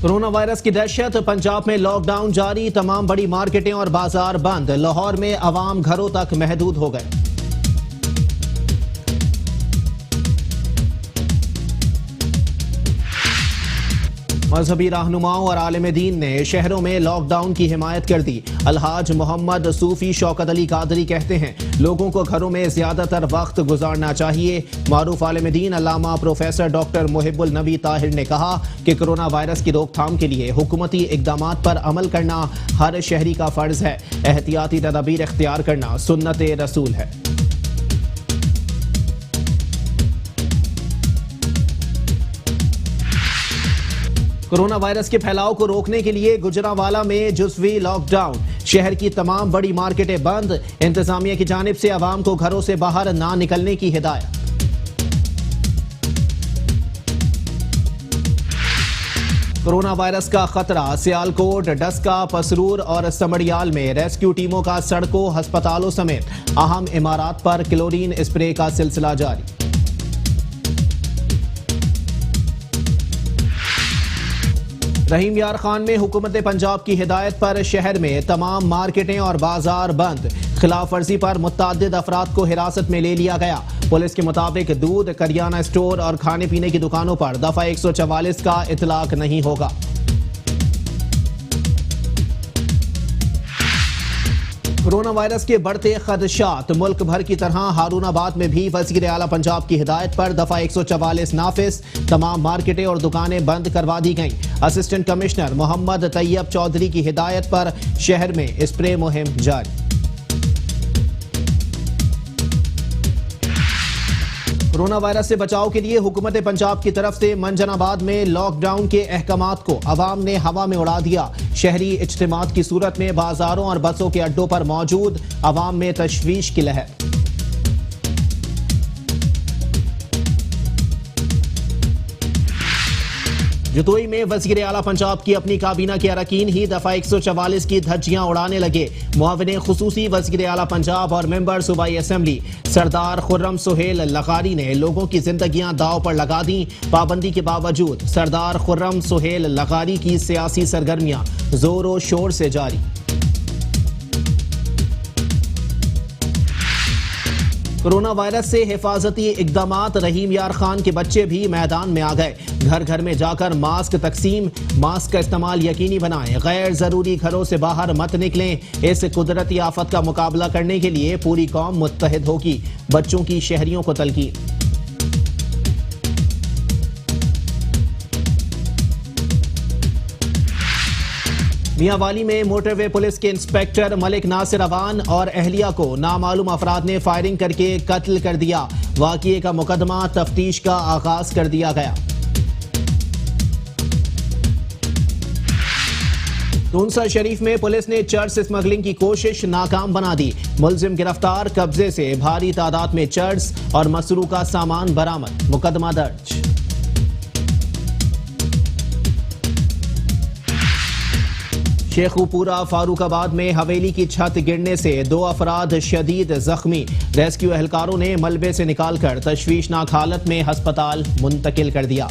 Corona virus की दहशत, पंजाब में लॉकडाउन जारी, तमाम बड़ी मार्केटें और बाजार बंद। लाहौर में आवाम घरों तक महदूद हो गए। मजहबी रहनुमाओं और आलिम दीन ने शहरों में लॉकडाउन की हिमायत कर दी। अलहाज मोहम्मद सूफी शौकत अली कादरी कहते हैं, लोगों को घरों में ज्यादातर वक्त गुजारना चाहिए। मारूफ आलिम दीन अल्लामा प्रोफेसर डॉक्टर मुहिबुल नबी ताहिर ने कहा कि कोरोना वायरस की रोकथाम के लिए हुकूमती इकदामात पर अमल करना हर शहरी का फर्ज है। एहतियाती तदाबीर इख्तियार करना सुन्नत रसूल है। कोरोना वायरस के फैलाव को रोकने के लिए गुजरांवाला में जुज़वी लॉकडाउन, शहर की तमाम बड़ी मार्केटें बंद। इंतजामिया की जानिब से आवाम को घरों से बाहर ना निकलने की हिदायत। कोरोना वायरस का खतरा, सियालकोट, डस्का, पसरूर और समड़ियाल में रेस्क्यू टीमों का सड़कों, अस्पतालों समेत अहम इमारात पर क्लोरीन स्प्रे का सिलसिला जारी। रहीम यार खान में हुकूमत पंजाब की हिदायत पर शहर में तमाम मार्केटें और बाजार बंद। खिलाफ वर्जी पर मुतअद्दिद अफराद को हिरासत में ले लिया गया। पुलिस के मुताबिक दूध, करियाना स्टोर और खाने पीने की दुकानों पर दफा 144 का इतलाक नहीं होगा। कोरोना वायरस के बढ़ते खदशात, मुल्क भर की तरह हारूनाबाद में भी वज़ीर आला पंजाब की हिदायत पर दफा 144 नाफिज। तमाम मार्केटें और दुकानें बंद करवा दी गईं। असिस्टेंट कमिश्नर मोहम्मद तैयब चौधरी की हिदायत पर शहर में स्प्रे मुहिम जारी। कोरोना वायरस से बचाव के लिए हुकूमत पंजाब की तरफ से मंजनाबाद में लॉकडाउन के अहकामात को अवाम ने हवा में उड़ा दिया। शहरी इज्तिमात की सूरत में बाजारों और बसों के अड्डों पर मौजूद अवाम में तशवीश की लहर। जतोई में वज़ीर आला पंजाब की अपनी काबीना के अरकान ही दफा 144 की धज्जियां उड़ाने लगे। मुआविन खुसूसी वज़ीर आला पंजाब और मेंबर सूबाई असेंबली सरदार खुर्रम सुहेल लगारी ने लोगों की जिंदगियां दाव पर लगा दी। पाबंदी के बावजूद सरदार खुर्रम सुहेल लगारी की सियासी सरगर्मियां जोरों शोर से जारी। कोरोना वायरस से हिफाजती इकदामात, रहीम यार खान के बच्चे भी मैदान में आ गए। घर घर में जाकर मास्क तकसीम, मास्क का इस्तेमाल यकीनी बनाएं, गैर जरूरी घरों से बाहर मत निकलें। इस कुदरती आफत का मुकाबला करने के लिए पूरी कौम मुत्तहिद होगी, बच्चों की शहरियों को तलकीन। मियांवाली में मोटरवे पुलिस के इंस्पेक्टर मलिक नासिर अवान और अहलिया को नामालूम अफराद ने फायरिंग करके कत्ल कर दिया। वाक़िए का मुकदमा तफ्तीश का आगाज कर दिया गया। तुनसा शरीफ में पुलिस ने चर्स स्मगलिंग की कोशिश नाकाम बना दी। मुलजिम गिरफ्तार, कब्जे से भारी तादाद में चर्स और मसरूका सामान बरामद, मुकदमा दर्ज। शेखुपुरा फारूकाबाद में हवेली की छत गिरने से 2 अफराद शदीद जख्मी। रेस्क्यू एहलकारों ने मलबे से निकालकर तशवीशनाक हालत में अस्पताल मुंतकिल कर दिया।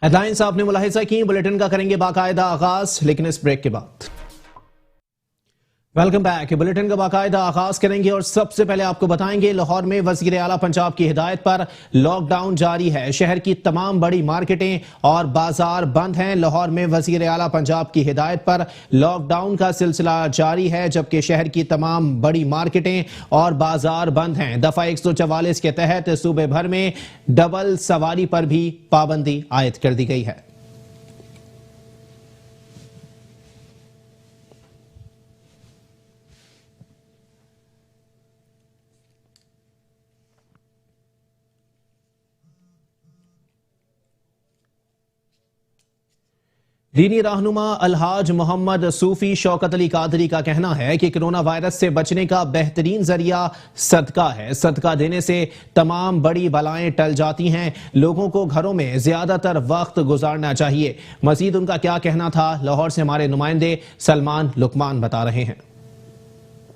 हेडलाइंस आपने मुलाहिजा की, बुलेटिन का करेंगे बाकायदा आगाज, लेकिन इस ब्रेक के बाद। Welcome back. बुलेटिन का बाकायदा आगाज करेंगे और सबसे पहले आपको बताएंगे लाहौर में वज़ीर आला पंजाब की हिदायत पर लॉकडाउन जारी है। शहर की तमाम बड़ी मार्केटें और बाजार बंद हैं। लाहौर में वज़ीर आला पंजाब की हिदायत पर लॉकडाउन का सिलसिला जारी है, जबकि शहर की तमाम बड़ी मार्केटें और बाजार बंद हैं। दफा 144 के तहत सूबे भर में डबल सवारी पर भी पाबंदी आयद कर दी गई है। दीनी रहनुमा अलहाज मोहम्मद सूफी शौकत अली कादरी का कहना है कि कोरोना वायरस से बचने का बेहतरीन जरिया सदका है। सदका देने से तमाम बड़ी बलाएं टल जाती हैं। लोगों को घरों में ज्यादातर वक्त गुजारना चाहिए। मजीद उनका क्या कहना था, लाहौर से हमारे नुमाइंदे सलमान लुकमान बता रहे हैं।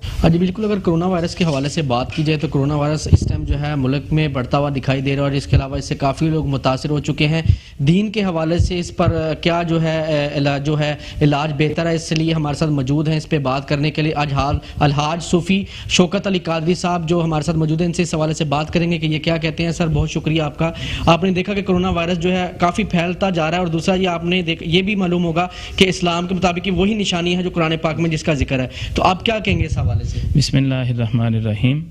हाँ जी बिल्कुल, अगर कोरोना वायरस के हवाले से बात की जाए तो कोरोना वायरस इस टाइम जो है मुल्क में बढ़ता हुआ दिखाई दे रहा है और इसके अलावा इससे काफ़ी लोग मुतासिर हो चुके हैं। दीन के हवाले से इस पर क्या जो है इलाज बेहतर है, इसलिए हमारे साथ मौजूद हैं इस पर बात करने के लिए अलहाज सूफ़ी शौकत अली कादरी साहब जो हमारे साथ मौजूद हैं। इनसे इस हवाले से बात करेंगे कि ये क्या कहते हैं। सर बहुत शुक्रिया आपका। आपने देखा कि कोरोना वायरस जो है काफ़ी फैलता जा रहा है और दूसरा ये आपने ये भी मालूम होगा कि इस्लाम के मुताबिक वही निशानी है जो कुरान पाक में जिसका जिक्र है, तो आप क्या कहेंगे इस हवाले से? बिस्मिल्लाहिर्रहमानिर्रहीम।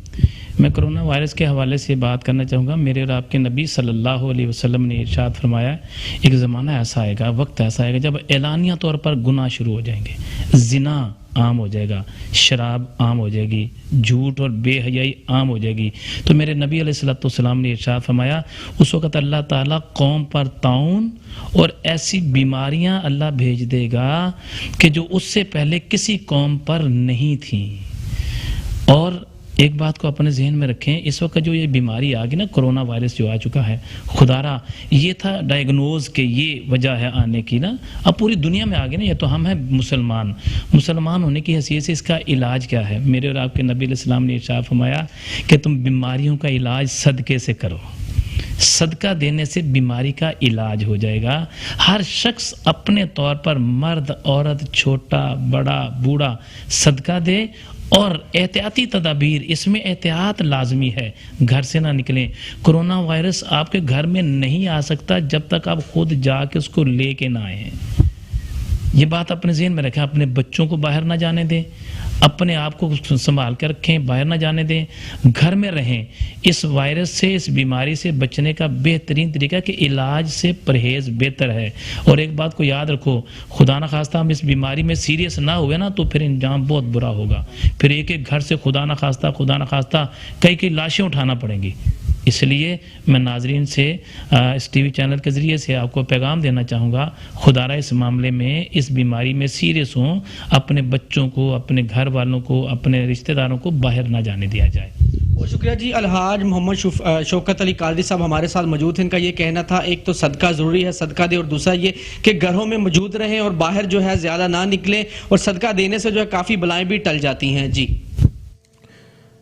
मैं कोरोना वायरस के हवाले से बात करना चाहूँगा। मेरे और आपके नबी सल्लल्लाहु अलैहि वसल्लम ने इरशाद फरमाया, एक ज़माना ऐसा आएगा, वक्त ऐसा आएगा जब एलानिया तौर पर गुनाह शुरू हो जाएंगे, ज़िना आम हो जाएगा, शराब आम हो जाएगी, झूठ और बेहयाई आम हो जाएगी। तो मेरे नबी अलैहिस्सलाम ने इरशाद फरमाया, उस वक़्त अल्लाह ताला कौम पर ताउन और ऐसी बीमारियां अल्लाह भेज देगा कि जो उससे पहले किसी कौम पर नहीं थी। और एक बात को अपने जहन में रखें, इस वक्त जो ये बीमारी आ गई ना, कोरोना वायरस जो आ चुका है, खुदारा ये था डायग्नोज के ये वजह है आने की ना, अब पूरी दुनिया में आ गई ना। ये तो हम हैं मुसलमान होने की हैसियत से इसका इलाज क्या है? मेरे और आपके नबी अलैहिस्सलाम ने इरशाद फरमाया कि तुम बीमारियों का इलाज सदके से करो। सदका देने से बीमारी का इलाज हो जाएगा। हर शख्स अपने तौर पर, मर्द औरत छोटा बड़ा बूढ़ा, सदका दे और एहतियाती तदाबीर, इसमें एहतियात लाजमी है। घर से ना निकलें। कोरोना वायरस आपके घर में नहीं आ सकता जब तक आप खुद जाके उसको लेके ना आए। ये बात अपने ज़हन में रखें। अपने बच्चों को बाहर ना जाने दें, अपने आप को संभाल कर रखें, बाहर ना जाने दें, घर में रहें। इस वायरस से, इस बीमारी से बचने का बेहतरीन तरीका कि इलाज से परहेज़ बेहतर है। और एक बात को याद रखो, खुदा न खास्ता हम इस बीमारी में सीरियस ना हुए ना तो फिर इंजाम बहुत बुरा होगा। फिर एक एक घर से खुदा न खास्ता कई लाशें उठाना पड़ेंगी। इसलिए मैं नाजरीन से इस टीवी चैनल के ज़रिए से आपको पैगाम देना चाहूँगा, खुदारा इस मामले में, इस बीमारी में सीरियस हों, अपने बच्चों को, अपने घर वालों को, अपने रिश्तेदारों को बाहर ना जाने दिया जाए। बहुत शुक्रिया जी। अलहाज मोहम्मद शौकत अली कादरी साहब हमारे साथ मौजूद हैं। इनका ये कहना था, एक तो सदका ज़रूरी है, सदका दे, और दूसरा ये कि घरों में मौजूद रहें और बाहर जो है ज़्यादा ना निकलें, और सदका देने से जो है काफ़ी बलाएँ भी टल जाती हैं। जी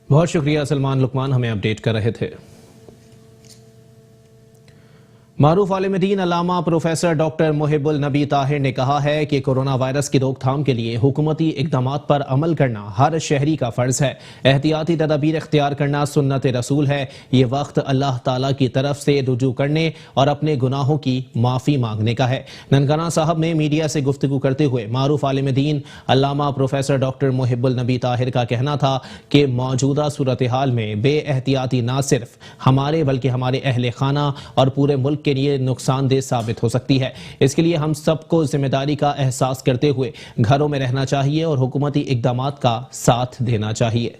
बहुत शुक्रिया सलमान लुकमान, हमें अपडेट कर रहे थे। मारूफ आलिम दीन अल्लामा प्रोफेसर डॉक्टर मुहिबुल नबी ताहिर ने कहा है कि कोरोना वायरस की रोकथाम के लिए हुकूमती इक़दामात पर अमल करना हर शहरी का फ़र्ज है। एहतियाती तदाबीर इख्तियार करना सुन्नत रसूल है। ये वक्त अल्लाह ताला की तरफ से रुजू करने और अपने गुनाहों की माफ़ी मांगने का है। ननकाना साहब में मीडिया से गुफ्तगू करते हुए मारूफ आलिम दीन अल्लामा प्रोफेसर डॉक्टर मुहिबुल नबी ताहिर का कहना था कि मौजूदा सूरत हाल में बेएहतियाती ना सिर्फ हमारे बल्कि हमारे अहले खाना और पूरे मुल्क के लिए नुकसानदेह साबित हो सकती है। इसके लिए हम सबको जिम्मेदारी का एहसास करते हुए घरों में रहना चाहिए और हुकूमती इक़दामात का साथ देना चाहिए।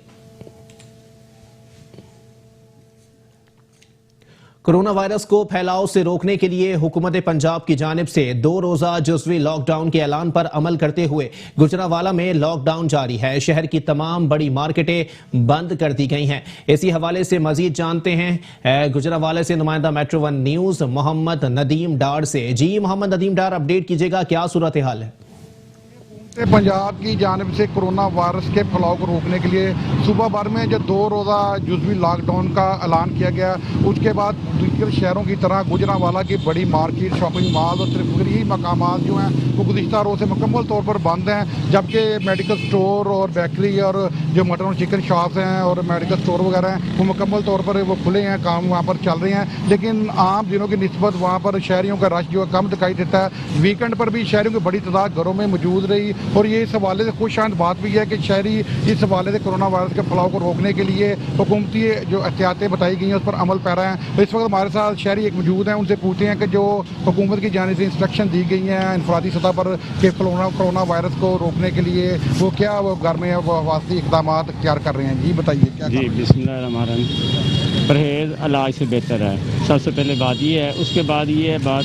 कोरोना वायरस को फैलाव से रोकने के लिए हुकूमत पंजाब की जानिब से 2 रोज़ा जुज़वी लॉकडाउन के ऐलान पर अमल करते हुए गुजरांवाला में लॉकडाउन जारी है। शहर की तमाम बड़ी मार्केटें बंद कर दी गई हैं। इसी हवाले से मजीद जानते हैं गुजरांवाला से नुमाइंदा मेट्रो 1 न्यूज़ मोहम्मद नदीम डार से। जी मोहम्मद नदीम डार, अपडेट कीजिएगा, क्या सूरत हाल है? पंजाब की जानिब से कोरोना वायरस के फैलाव को रोकने के लिए सुबह भर में जो 2 रोज़ा जुज़वी लॉकडाउन का ऐलान किया गया, उसके बाद दूसरे शहरों की तरह गुजरांवाला की बड़ी मार्केट, शॉपिंग मॉल और तफरीही मकामात जो हैं वो गुज़िश्ता रोज़ से मुकम्मल तौर पर बंद हैं, जबकि मेडिकल स्टोर और बेकरी और जो मटन और चिकन शॉप्स हैं और मेडिकल स्टोर वगैरह हैं वो मुकम्मल तौर पर वो खुले हैं, काम वहाँ पर चल रहे हैं। लेकिन आम दिनों की निस्बत वहाँ पर शहरियों का रश जो है कम दिखाई देता है। वीकेंड पर भी शहरियों की बड़ी तादाद घरों में मौजूद रही और ये इस हवाले से खुशहाल बात भी है कि शहरी इस हवाले से कोरोना वायरस के फैलाव को रोकने के लिए हुकूमती जो एहतियातें बताई गई हैं उस पर अमल पैरा हैं। तो इस वक्त हमारे साथ शहरी एक मौजूद हैं, उनसे पूछते हैं कि जो हुकूमत की जानिब से इंस्ट्रक्शन दी गई हैं इनफरादी सतह पर कि कोरोना वायरस को रोकने के लिए वो क्या वो घर में वास्ते इकदाम इख्तियार कर रहे हैं। जी बताइए क्या? जी बिस्मिल्लाह रहमान रहीम। परहेज़ इलाज से बेहतर है। सबसे पहले बात ये है। उसके बाद ये है बात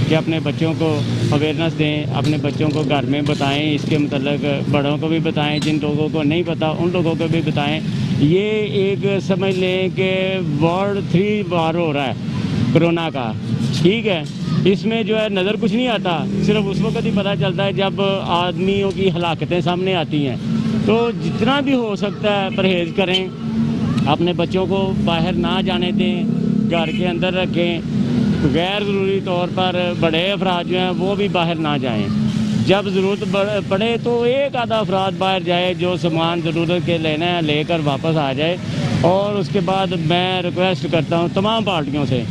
कि अपने बच्चों को अवेयरनेस दें, अपने बच्चों को घर में बताएं, इसके मतलब बड़ों को भी बताएं, जिन लोगों को नहीं पता उन लोगों को भी बताएं। ये एक समझ लें कि वर्ल्ड 3 वार हो रहा है कोरोना का, ठीक है। इसमें जो है नज़र कुछ नहीं आता, सिर्फ उस वक्त ही पता चलता है जब आदमियों की हलाकतें सामने आती हैं। तो जितना भी हो सकता है परहेज़ करें, अपने बच्चों को बाहर ना जाने दें, घर के अंदर रखें। गैर ज़रूरी तौर पर बड़े अफराद जो हैं वो भी बाहर ना जाएं। जब ज़रूरत पड़े तो एक आधा अफराद बाहर जाए, जो सामान ज़रूरत के लेना है लेकर वापस आ जाए। और उसके बाद मैं रिक्वेस्ट करता हूँ तमाम पार्टियों से,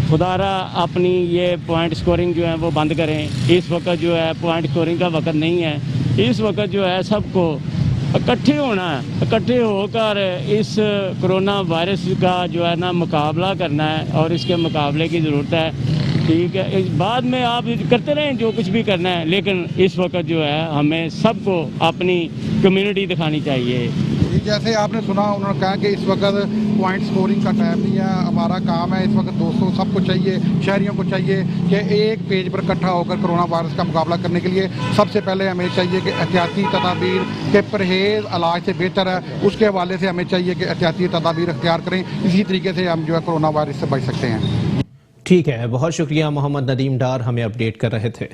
खुदारा अपनी ये पॉइंट स्कोरिंग जो है वो बंद करें। इस वक्त जो है पॉइंट स्कोरिंग का वक्त नहीं है। इस वक्त जो है सबको इकट्ठे होना है, इकट्ठे होकर इस कोरोना वायरस का जो है ना मुकाबला करना है और इसके मुकाबले की ज़रूरत है, ठीक है। बाद में आप करते रहें जो कुछ भी करना है, लेकिन इस वक्त जो है हमें सबको अपनी कम्युनिटी दिखानी चाहिए। जैसे आपने सुना, उन्होंने कहा कि इस वक्त पॉइंट स्कोरिंग का टाइम नहीं है, हमारा काम है इस वक्त दोस्तों सबको चाहिए, शहरियों को चाहिए कि एक पेज पर इकट्ठा होकर कोरोना वायरस का मुकाबला करने के लिए सबसे पहले हमें चाहिए कि एहतियाती तदाबीर के परहेज़ इलाज से बेहतर है। उसके हवाले से हमें चाहिए कि एहतियाती तदाबीर अख्तियार करें। इसी तरीके से हम जो है कोरोना वायरस से बच सकते हैं। ठीक है, बहुत शुक्रिया मोहम्मद नदीम डार, हमें अपडेट कर रहे थे।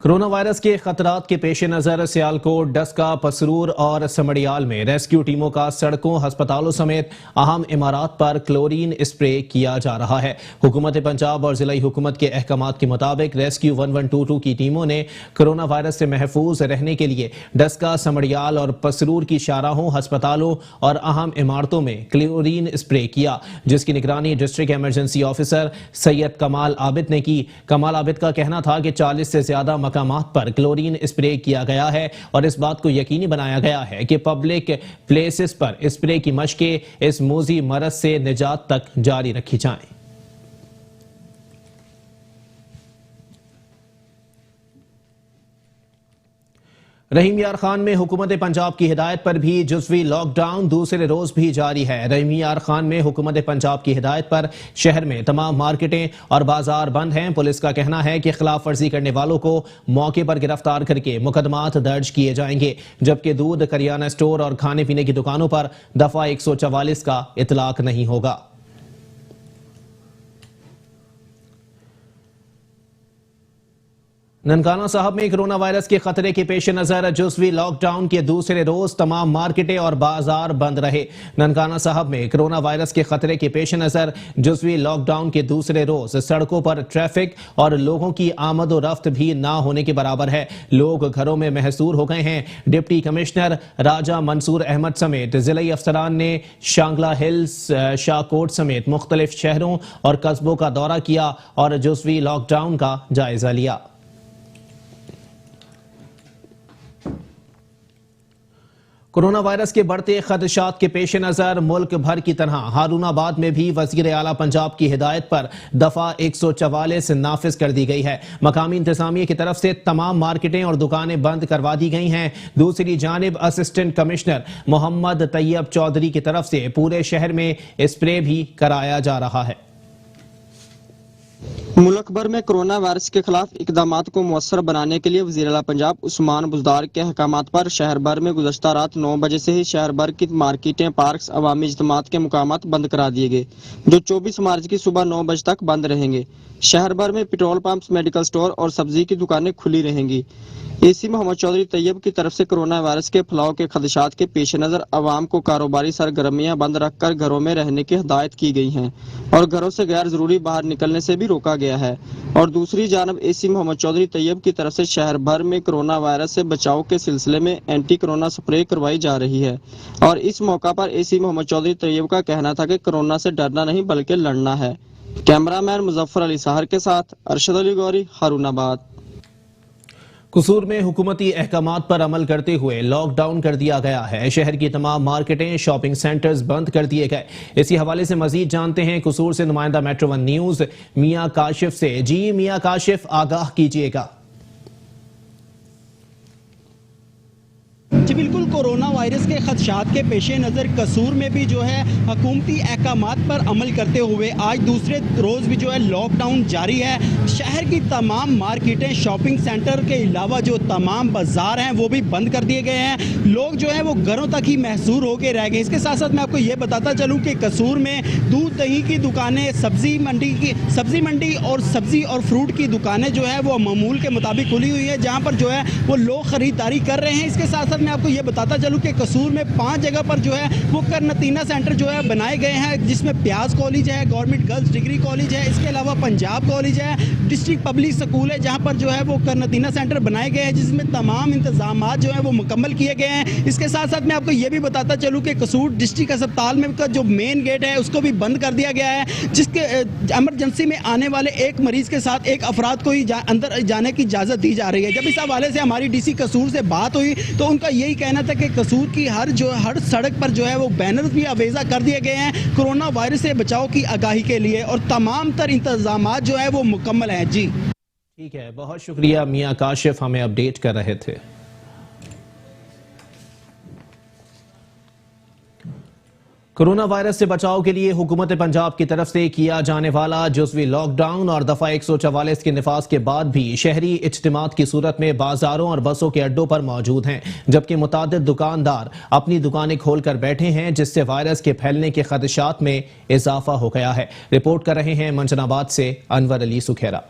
कोरोना वायरस के खतरात के पेश नज़र सियालकोट, डस्का, पसरूर और समड़ियाल में रेस्क्यू टीमों का सड़कों, अस्पतालों समेत अहम इमारात पर क्लोरीन स्प्रे किया जा रहा है। हुकूमत पंजाब और जिला हुकूमत के अहकामात के मुताबिक रेस्क्यू 1122 की टीमों ने कोरोना वायरस से महफूज रहने के लिए डस्का, समड़ियाल और पसरूर की शाहराहों, अस्पतालों और अहम इमारतों में क्लोरीन स्प्रे किया, जिसकी निगरानी डिस्ट्रिक्ट इमरजेंसी ऑफिसर सैयद कमाल आबिद ने की। कमाल आबिद का कहना था कि 40 से ज्यादा मकामात पर क्लोरीन स्प्रे किया गया है और इस बात को यकीनी बनाया गया है कि पब्लिक प्लेसेस पर स्प्रे की मशकें इस मोजी मरज से निजात तक जारी रखी जाएं। रहीम यार खान में हुकूमत पंजाब की हिदायत पर भी जुज़वी लॉकडाउन दूसरे रोज भी जारी है। रहीम यार खान में हुकूमत पंजाब की हिदायत पर शहर में तमाम मार्केटें और बाजार बंद हैं। पुलिस का कहना है कि खिलाफ वर्जी करने वालों को मौके पर गिरफ्तार करके मुकदमात दर्ज किए जाएंगे, जबकि दूध, करियाना स्टोर और खाने पीने की दुकानों पर दफा 144 का इतलाक नहीं होगा। ननकाना साहब में कोरोना वायरस के खतरे के पेश नजर जुज़वी लॉकडाउन के दूसरे रोज तमाम मार्केटें और बाजार बंद रहे। ननकाना साहब में कोरोना वायरस के खतरे के पेश नजर जुज़वी लॉकडाउन के दूसरे रोज सड़कों पर ट्रैफिक और लोगों की आमद और रफ्त भी ना होने के बराबर है। लोग घरों में महसूर हो गए हैं। डिप्टी कमिश्नर राजा मंसूर अहमद समेत जिला अफसरान ने शांगला हिल्स, शाहकोट समेत मुख्तलिफ शहरों और कस्बों का दौरा किया और जुज़वी लॉकडाउन का जायजा लिया। कोरोना वायरस के बढ़ते खदशात के पेश नजर मुल्क भर की तरह हारूनाबाद में भी वजीर आला पंजाब की हिदायत पर दफा 144 नाफिज कर दी गई है। मकामी इंतजामिया की तरफ से तमाम मार्केटें और दुकानें बंद करवा दी गई हैं। दूसरी जानिब असिस्टेंट कमिश्नर मोहम्मद तैयब चौधरी की तरफ से पूरे शहर में स्प्रे भी कराया जा रहा है। मुल्क भर में कोरोना वायरस के खिलाफ इकदामात को मुअस्सर बनाने के लिए वज़ीर आला पंजाब उस्मान बुज़दार के अहकामात पर शहर भर में गुज़श्ता रात 9 बजे से ही शहर भर की मार्केटें, पार्क्स, अवामी इज्तिमात के मुकामात बंद करा दिए गए, जो 24 मार्च की सुबह 9 बजे तक बंद रहेंगे। शहर भर में पेट्रोल पंप्स, मेडिकल स्टोर और सब्जी की दुकानें खुली रहेंगी। एसी मोहम्मद चौधरी तैयब की तरफ से कोरोना वायरस के फैलाव के खदशात के पेश नज़र अवाम को कारोबारी सरगर्मियां बंद रखकर घरों में रहने की हिदायत की गई हैं और घरों से गैर जरूरी बाहर निकलने से भी रोका गया है। और दूसरी जानब एसी मोहम्मद चौधरी तैयब की तरफ से शहर भर में कोरोना वायरस से बचाव के सिलसिले में एंटी कोरोना स्प्रे करवाई जा रही है। और इस मौका पर एसी मोहम्मद चौधरी तैयब का कहना था कि कोरोना से डरना नहीं बल्कि लड़ना है। कैमरामैन मुजफ्फर अली साहर के साथ अरशद अली गौरी, हारूनाबाद। कसूर में हुकूमती अहकामात पर अमल करते हुए लॉकडाउन कर दिया गया है। शहर की तमाम मार्केटें, शॉपिंग सेंटर्स बंद कर दिए गए। इसी हवाले से मजीद जानते हैं कसूर से नुमाइंदा मेट्रो वन न्यूज मियां काशिफ से। जी मियां काशिफ, आगाह कीजिएगा। जी बिल्कुल, कोरोना वायरस के खदशात के पेश नज़र कसूर में भी जो है हुकूमती अहकामात पर अमल करते हुए आज दूसरे रोज़ भी जो है लॉकडाउन जारी है। शहर की तमाम मार्केटें, शॉपिंग सेंटर के अलावा जो तमाम बाज़ार हैं वो भी बंद कर दिए गए हैं। लोग जो है वो घरों तक ही महसूर होकर रह गए। इसके साथ साथ मैं आपको ये बताता चलूँ कि कसूर में दूध दही की दुकानें, सब्ज़ी मंडी और सब्ज़ी और फ्रूट की दुकानें जो है वो मामूल के मुताबिक खुली हुई है, जहाँ पर जो है वो लोग ख़रीदारी कर रहे हैं। इसके साथ साथ मैं आपको ये बताता चलूँ कि कसूर में 5 जगह पर जो है वो करनतीना सेंटर जो है बनाए गए हैं, जिसमें प्याज कॉलेज है, गवर्नमेंट गर्ल्स डिग्री कॉलेज है, इसके अलावा पंजाब कॉलेज है, डिस्ट्रिक्ट पब्लिक स्कूल है, जहाँ पर जो है वो करनतीना सेंटर बनाए गए हैं, जिसमें तमाम इंतजाम जो है वो मुकम्मल किए गए हैं। इसके साथ साथ मैं आपको ये भी बताता चलूँ कि कसूर डिस्ट्रिक्ट अस्पताल में का जो मेन गेट है उसको भी बंद कर दिया गया है, जिसके इमरजेंसी में आने वाले एक मरीज के साथ एक अफराद को ही अंदर जाने की इजाज़त दी जा रही है। जब इस हवाले से हमारी डीसी कसूर से बात हुई तो उनका यही कहना था कि कसूर की हर सड़क पर जो है वो बैनर्स भी आवेजा कर दिए गए हैं कोरोना वायरस से बचाव की आगाही के लिए, और तमाम तर इंतजामात जो है वो मुकम्मल हैं। जी ठीक है, बहुत शुक्रिया मियां काशिफ, हमें अपडेट कर रहे थे। कोरोना वायरस से बचाव के लिए हुकूमत पंजाब की तरफ से किया जाने वाला जुज़वी लॉकडाउन और दफा 144 के निफाज के बाद भी शहरी इज्तिमात की सूरत में बाजारों और बसों के अड्डों पर मौजूद हैं, जबकि मुतादिद दुकानदार अपनी दुकानें खोलकर बैठे हैं, जिससे वायरस के फैलने के खदशात में इजाफा हो गया है। रिपोर्ट कर रहे हैं मंजनाबाद से अनवर अली सुखेरा।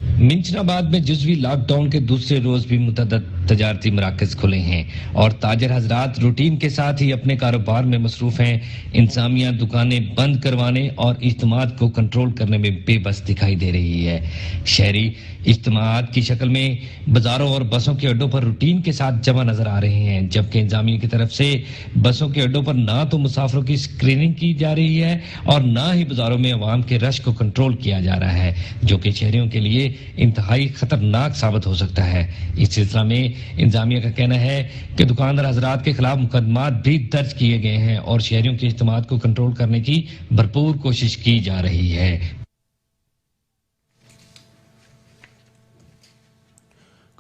मिंचनाबाद में जुज़वी लॉकडाउन के दूसरे रोज भी मुतअद्दिद तजारती मराकज खुले हैं और ताजर हजरात रूटीन के साथ ही अपने कारोबार में मसरूफ हैं। इंतजामिया दुकानें बंद करवाने और इज्तिमात को कंट्रोल करने में बेबस दिखाई दे रही है। शहरी इज्तिमात की शक्ल में बाजारों और बसों के अड्डों पर रूटीन के साथ जमा नजर आ रहे हैं, जबकि इंतजामिया की तरफ से बसों के अड्डों पर ना तो मुसाफिरों की स्क्रीनिंग की जा रही है और ना ही बाजारों में अवाम के रश को कंट्रोल किया जा रहा है, जो कि शहरियों के लिए इंतहाई खतरनाक साबित हो सकता है। इस सिलसिला में इंतजामिया का कहना है कि दुकानदार हजरात के खिलाफ मुकदमात भी दर्ज किए गए हैं और शहरियों के इज्तिमात को कंट्रोल करने की भरपूर कोशिश की जा रही है।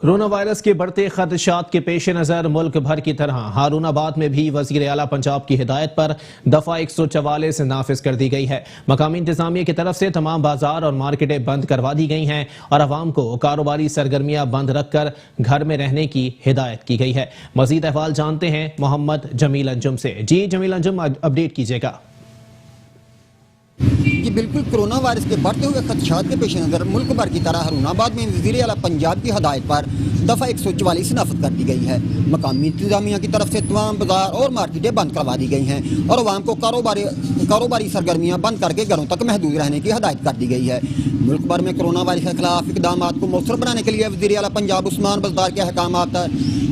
कोरोना वायरस के बढ़ते खदशात के पेश नज़र मुल्क भर की तरह हारूनाबाद में भी वज़ीर आला पंजाब की हिदायत पर दफा 144 नाफिज कर दी गई है। मकामी इंतजामिया की तरफ से तमाम बाजार और मार्केटें बंद करवा दी गई हैं और आवाम को कारोबारी सरगर्मियां बंद रखकर घर में रहने की हिदायत की गई है। मजीद अहवाल जानते हैं मोहम्मद जमील अंजुम से। जी जमील अंजुम, अपडेट कीजिएगा। जी बिल्कुल, कोरोना वायरस के बढ़ते हुए खदशात के पेश नज़र मुल्क भर की तरह हारूनाबाद में वज़ीर आला पंजाब की हदायत पर दफ़ा 144 नाफिज कर दी गई है। मकामी इंतजामिया की तरफ से तमाम बाजार और मार्केटें बंद करवा दी गई हैं और आवाम को कारोबारी सरगर्मियाँ बंद करके घरों तक महदूद रहने की हदायत कर दी गई है। मुल्क भर में कोरोना वायरस के खिलाफ इकदाम को मौसर बनाने के लिए वज़ीर आला पंजाब उस्मान बुज़दार के अहकामात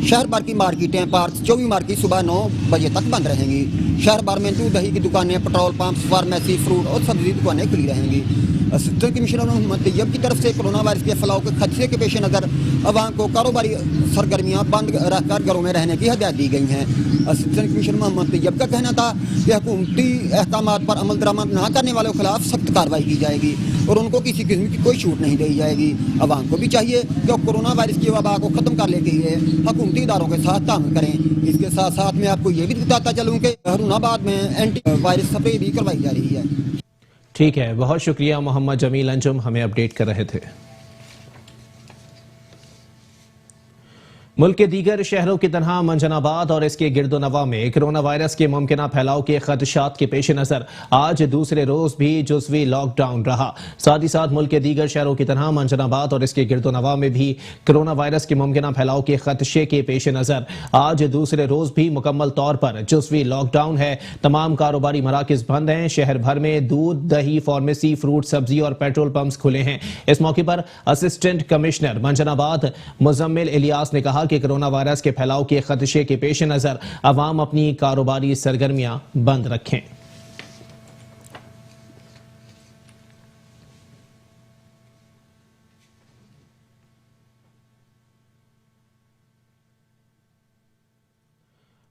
शहर भर की मार्केटें, पार्क, 24 मार्केट सुबह 9 बजे तक बंद रहेंगी। शहर भर में दूध दही की दुकानें, पेट्रोल पंप, फार्मेसी, फ्रूट और सब्जी दुकानें खुली रहेंगी। असिस्टेंट कमिश्नर मोहम्मद तैयब की तरफ से कोरोना वायरस के फैलाव के खदशे के पेश नज़र अवाम को कारोबारी सरगर्मियाँ बंद रखकर घरों में रहने की हदायत दी गई हैं। असिस्टेंट कमिश्नर मोहम्मद तैयब का कहना था कि हुकूमती अहकामात पर अमल दरामद न करने वालों के खिलाफ सख्त कार्रवाई की जाएगी और उनको किसी किस्म की कोई छूट नहीं दी जाएगी। अवाम को भी चाहिए कि कोरोना वायरस की वबा को ख़त्म करने के लिए हुकूमती इदारों के साथ ताउन करें। इसके साथ साथ मैं आपको ये भी बताता चलूँ कि हारूनाबाद में एंटी वायरस स्प्रे भी करवाई जा रही है। ठीक है, बहुत शुक्रिया मोहम्मद जमील अंजुम, हमें अपडेट कर रहे थे। मुल्क के दीगर शहरों की तरह मंजनाबाद और इसके गिरदोनवा में कोरोना वायरस के मुमकिना फैलाव के खदशात के पेश नज़र आज दूसरे रोज भी जुज़वी लॉकडाउन रहा। साथ ही साथ मुल्क के दीगर शहरों की तरह मंजनाबाद और इसके गिरदोनवा में भी कोरोना वायरस के मुमकिना फैलाव के खदशे के पेश नज़र आज दूसरे रोज भी मुकम्मल तौर पर जुज़वी लॉकडाउन है। तमाम कारोबारी मराकज़ बंद हैं। शहर भर में दूध दही, फार्मेसी, फ्रूट, सब्जी और पेट्रोल पंप्स खुले हैं। इस मौके पर असिस्टेंट कमिश्नर मंजनाबाद मुजम्मिल इलियास ने कहा कि कोरोना वायरस के फैलाव के खदशे के पेश नज़र अवाम अपनी कारोबारी सरगर्मियां बंद रखें।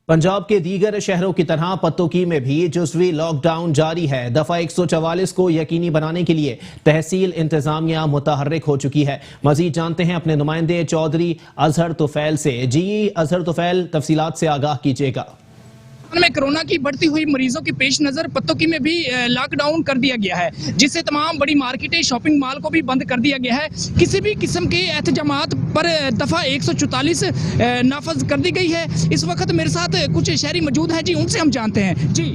पंजाब के दीगर शहरों की तरह पत्तोकी में भी जुज़वी लॉकडाउन जारी है। दफा 144 को यकीनी बनाने के लिए तहसील इंतजामिया मुतहर्रिक हो चुकी है। मजीद जानते हैं अपने नुमाइंदे चौधरी अजहर तुफैल से। जी अजहर तुफैल, तफसीलात से आगाह कीजिएगा। में कोरोना की बढ़ती हुई मरीजों के पेश नज़र पत्तोकी में भी लॉकडाउन कर दिया गया है, जिससे तमाम बड़ी मार्केटें, शॉपिंग मॉल को भी बंद कर दिया गया है। किसी भी किस्म के एहतजामात पर दफ़ा 144 नाफज कर दी गई है। इस वक्त मेरे साथ कुछ शहरी मौजूद हैं, जी उनसे हम जानते हैं। जी,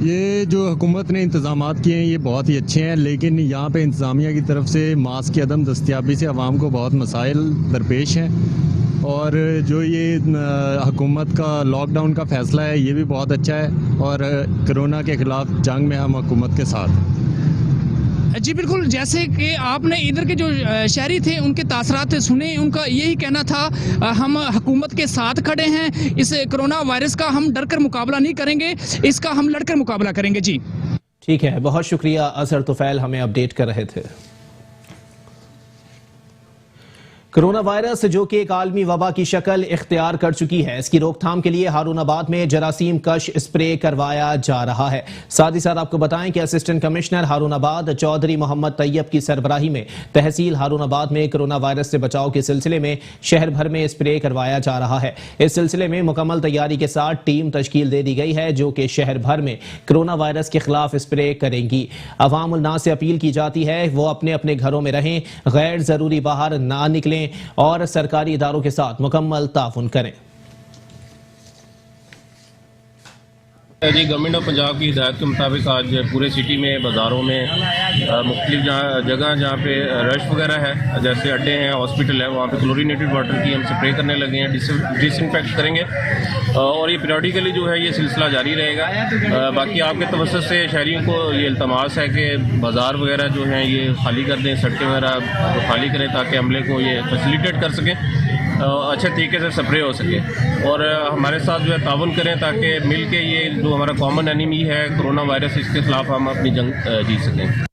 ये जो हुकूमत ने इंतज़ामात किए हैं ये बहुत ही अच्छे हैं, लेकिन यहाँ पे इंतज़ामिया की तरफ से मास्क की अदम दस्तियाबी से आवाम को बहुत मसाइल दरपेश हैं। और जो ये हुकूमत का लॉकडाउन का फ़ैसला है ये भी बहुत अच्छा है और कोरोना के ख़िलाफ़ जंग में हम हुकूमत के साथ। जी बिल्कुल, जैसे कि आपने इधर के जो शहरी थे उनके तासरात सुने, उनका यही कहना था हम हुकूमत के साथ खड़े हैं, इस कोरोना वायरस का हम डर कर मुकाबला नहीं करेंगे, इसका हम लड़कर मुकाबला करेंगे। जी ठीक है, बहुत शुक्रिया अजहर तुफैल, हमें अपडेट कर रहे थे। कोरोना वायरस जो कि एक आलमी वबा की शक्ल इख्तियार कर चुकी है, इसकी रोकथाम के लिए हारूनाबाद में जरासीम कश स्प्रे करवाया जा रहा है। साथ ही साथ आपको बताएं कि असिस्टेंट कमिश्नर हारूनाबाद चौधरी मोहम्मद तैयब की सरबराही में तहसील हारूनाबाद में कोरोना वायरस से बचाव के सिलसिले में शहर भर में स्प्रे करवाया जा रहा है। इस सिलसिले में मुकम्मल तैयारी के साथ टीम तश्कील दे दी गई है, जो कि शहर भर में कोरोना वायरस के खिलाफ स्प्रे करेंगी। अवाम उल नास से अपील की जाती है वो अपने अपने घरों में रहें, गैर जरूरी बाहर ना निकलें और सरकारी इदारों के साथ मुकम्मल ताउन करें। जी, गवर्नमेंट ऑफ पंजाब की हिदायत के मुताबिक आज पूरे सिटी में, बाज़ारों में, मुख्तलिफ जगह जहाँ पे रश वगैरह है, जैसे अड्डे हैं, हॉस्पिटल है, वहाँ पे क्लोरीनेटेड वाटर की हम स्प्रे करने लगे हैं, डिसइंफेक्ट करेंगे और ये पीरियडिकली जो है ये सिलसिला जारी रहेगा। बाकी आपके तवज्जुह से शहरियों को ये इल्तमास है कि बाज़ार वगैरह जो हैं ये खाली कर दें, सड़कें वगैरह खाली करें ताकि अमले को ये फैसिलिटेट कर सकें, अच्छे तरीके से स्प्रे हो सके और हमारे साथ जो है ताउन करें ताकि मिल के ये जो हमारा कॉमन एनिमी है कोरोना वायरस, इसके खिलाफ हम अपनी जंग जीत सकें।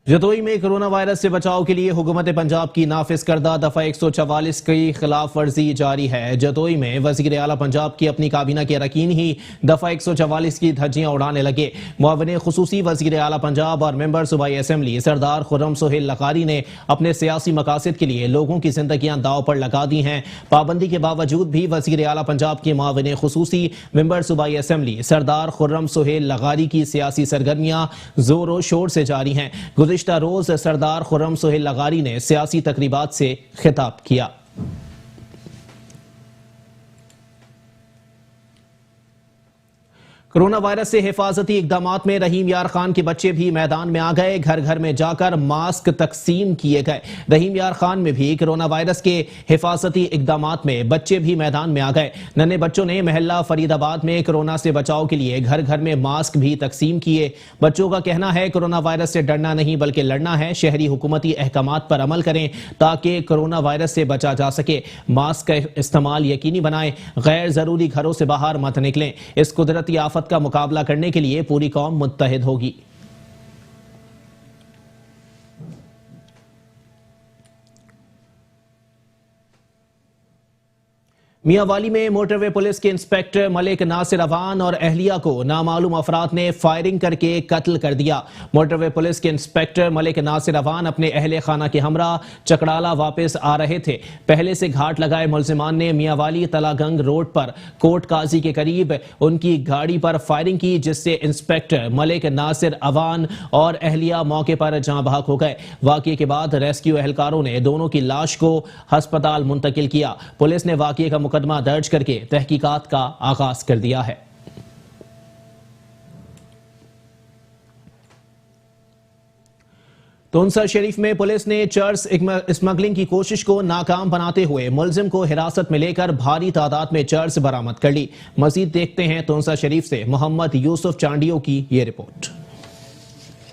जतोई में कोरोना वायरस से बचाव के लिए हुकूमत पंजाब की नाफिज करदा दफा 144 की खिलाफ वर्जी जारी है। जतोई में वज़ीर आला पंजाब की अपनी काबीना के अरकान ही दफा 144 की धज्जियां उड़ाने लगे। मुआविन खुसूसी वज़ीर आला पंजाब और मेंबर सूबाई असेंबली सरदार खुर्रम सुहेल लकारी ने अपने सियासी मकासद के लिए लोगों की जिंदगियां दाव पर लगा दी हैं। पाबंदी के बावजूद भी वज़ीर आला पंजाब के मुआविन खुसूसी मेंबर सूबाई असेंबली सरदार खुर्रम सुहेल लकारी की सियासी सरगर्मियां जोरों शोर से जारी हैं। गुज़िश्ता रोज सरदार खुर्रम सुहेल लगारी ने सियासी तकरीबात से खिताब किया। कोरोना वायरस से हिफाजती इकदामात में रहीम यार खान के बच्चे भी मैदान में आ गए। घर घर में जाकर मास्क तकसीम किए गए। रहीम यार खान में भी कोरोना वायरस के हिफाजती इकदामात में बच्चे भी मैदान में आ गए। नन्हे बच्चों ने महल्ला फरीदाबाद में कोरोना से बचाव के लिए घर घर में मास्क भी तकसीम किए। बच्चों का कहना है कोरोना वायरस से डरना नहीं बल्कि लड़ना है। शहरी हुकूमती अहकामात पर अमल करें ताकि कोरोना वायरस से बचा जा सके। मास्क का इस्तेमाल यकीनी बनाएं। गैर जरूरी घरों से बाहर मत निकलें। इस कुदरती आफत का मुकाबला करने के लिए पूरी कौम मुत्तहिद होगी। मियांवाली में मोटरवे पुलिस के इंस्पेक्टर मलिक नासिर अवान और अहलिया को नामालूम अफराद ने फायरिंग करके कत्ल कर दिया। मोटरवे पुलिस के इंस्पेक्टर मलिक नासिर अवान अपने अहले खाना के हमरा चकड़ाला वापस आ रहे थे। पहले से घाट लगाए मुलजिमान ने मियांवाली तलागंग रोड पर कोर्ट काजी के करीब उनकी गाड़ी पर फायरिंग की, जिससे इंस्पेक्टर मलिक नासिर अवान और अहलिया मौके पर जाँ बहक हो गए। वाकये के बाद रेस्क्यू एहलकारों ने दोनों की लाश को अस्पताल मुंतकिल किया। पुलिस ने वाकये का मुकदमा दर्ज करके तहकीकात का आगाज कर दिया है। तुनसा शरीफ में पुलिस ने चर्स स्मगलिंग की कोशिश को नाकाम बनाते हुए मुलजिम को हिरासत में लेकर भारी तादाद में चर्स बरामद कर ली। मजीद देखते हैं तुनसा शरीफ से मोहम्मद यूसुफ चांडियों की ये रिपोर्ट।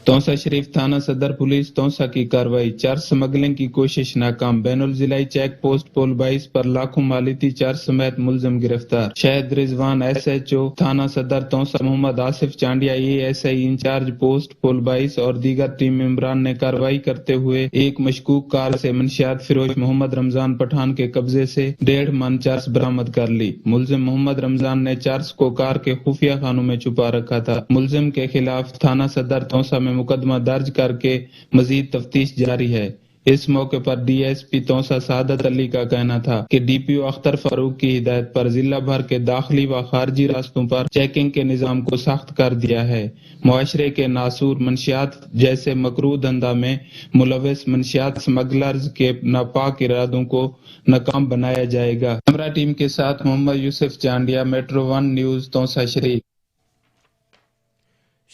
तौसा शरीफ थाना सदर पुलिस तौसा की कार्रवाई, 4 स्मगलिंग की कोशिश नाकाम। बैनुल जिलाई चेक पोस्ट पुल 22 पर लाखों मालिती 4 समेत मुलजिम गिरफ्तार। शहद रिजवान SHO थाना Sadar Taunsa Mohammad Asif Chandia ASI incharge post पुल 22 और दीगर टीम मेंबरान ने कार्रवाई करते हुए एक मशकूक कार से मंशियात फिरोज मोहम्मद रमजान पठान के कब्जे से 1.5 मन चर्स बरामद कर ली। मुलजिम मोहम्मद रमजान ने चर्स को कार के खुफिया खानों में छुपा रखा था। मुलजिम के खिलाफ थाना सदर तौसा में मुकदमा दर्ज करके मजीद तफ्तीश जारी है। इस मौके पर DSP तौसा सादत अली का कहना था कि DPO अख्तर फारूक की हिदायत पर जिला भर के दाखिली व खारजी रास्तों पर चेकिंग के निजाम को सख्त कर दिया है। मुआशरे के नासूर मंशियात जैसे मकरूह धंधा में मुलविस मंशियात स्मगलर्स के नापाक इरादों को नाकाम बनाया जाएगा। कैमरा टीम के साथ मोहम्मद यूसुफ चांडिया, Metro 1 न्यूज तौसा शरीफ।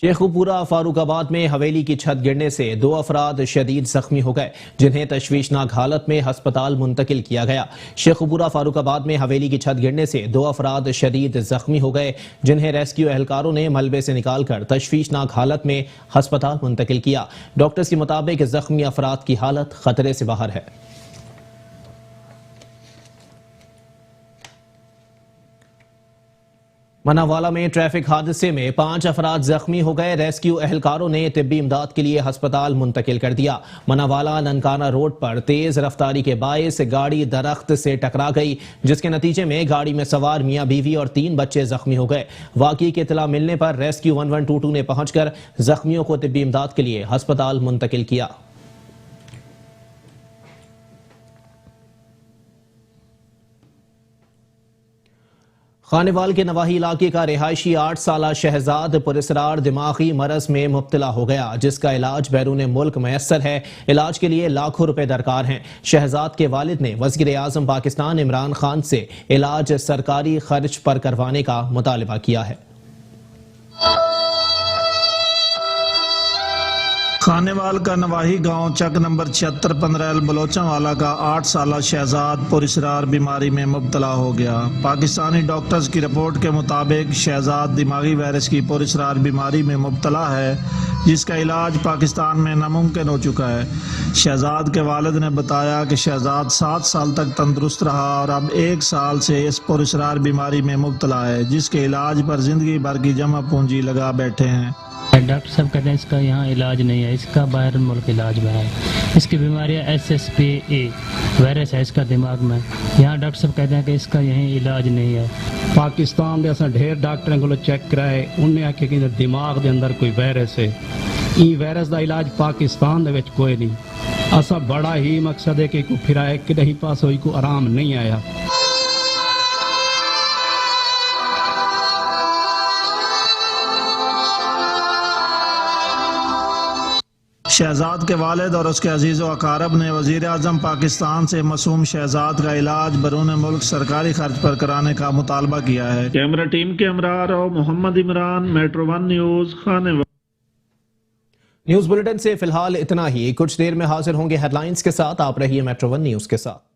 शेखुपुरा फारूकाबाद में हवेली की छत गिरने से 2 अफराद शदीद जख्मी हो गए, जिन्हें तशवीशनाक हालत में अस्पताल मुंतकिल किया गया। शेखुपुरा फारूकाबाद में हवेली की छत गिरने से 2 अफराद शदीद जख्मी हो गए, जिन्हें रेस्क्यू एहलकारों ने मलबे से निकालकर तशवीशनाक हालत में अस्पताल मुंतकिल किया। डॉक्टर्स के मुताबिक जख्मी अफराद की हालत खतरे से बाहर है। मनावाला में ट्रैफिक हादसे में 5 अफराद जख्मी हो गए। रेस्क्यू एहलकारों ने तिब्बी इमदाद के लिए अस्पताल मुंतकिल कर दिया। मनावाला ननकाना रोड पर तेज रफ्तारी के बायस गाड़ी दरख्त से टकरा गई, जिसके नतीजे में गाड़ी में सवार मियां बीवी और 3 बच्चे जख्मी हो गए। वाकई की इत्तला मिलने पर रेस्क्यू 1122 ने पहुंचकर जख्मियों को तिब्बी इमदाद के लिए अस्पताल मुंतकिल किया। खानेवाल के नवाही इलाके का रिहायशी 8 साला शहजाद पुरस्रार दिमागी मरज में मुब्तला हो गया, जिसका इलाज बैरून मुल्क मैसर है। इलाज के लिए लाखों रुपए दरकार हैं। शहजाद के वालिद ने वज़ीर आज़म पाकिस्तान इमरान खान से इलाज सरकारी खर्च पर करवाने का मुतालबा किया है। खानेवाल का नवाही गांव चक नंबर 7615 बलोचावाला का 8 साला शहजाद पुरस्रार बीमारी में मुब्तला हो गया। पाकिस्तानी डॉक्टर्स की रिपोर्ट के मुताबिक शहजाद दिमागी वायरस की पुरस्रार बीमारी में मुब्तला है, जिसका इलाज पाकिस्तान में नामुमकिन हो चुका है। शहजाद के वालिद ने बताया कि शहजाद 7 साल तक तंदुरुस्त रहा और अब 1 साल से इस पुरस्रार बीमारी में मुब्तला है, जिसके इलाज पर जिंदगी भर की जमा पूंजी लगा बैठे हैं। डॉक्टर साहब कहते हैं इसका यहाँ इलाज नहीं है, इसका बाहर मुल्क इलाज में है। इसकी बीमारियाँ SSPA वायरस है इसका दिमाग में। यहाँ डॉक्टर साहब कहते हैं कि इसका यहीं इलाज नहीं है। पाकिस्तान के असां ढेर डॉक्टरों को चेक कराए, उन्हें आखे कि दिमाग के अंदर कोई वायरस है। ई वायरस का इलाज पाकिस्तान दे विच कोई नहीं। असा बड़ा ही मकसद है कि को फिराए कि नहीं पास होई को आराम नहीं आया। शहजाद के वालिद और उसके अजीज़ व अकारब ने वज़ीर आज़म पाकिस्तान से मासूम शहजाद का इलाज बैरून मुल्क सरकारी खर्च पर कराने का मुतालबा किया है। कैमरा टीम के हमराह Mohammad Imran, Metro 1 news Khanewal. News bulletin से फिलहाल इतना ही। कुछ देर में हाजिर होंगे हेडलाइंस के साथ। आप रहिए Metro 1 न्यूज के साथ।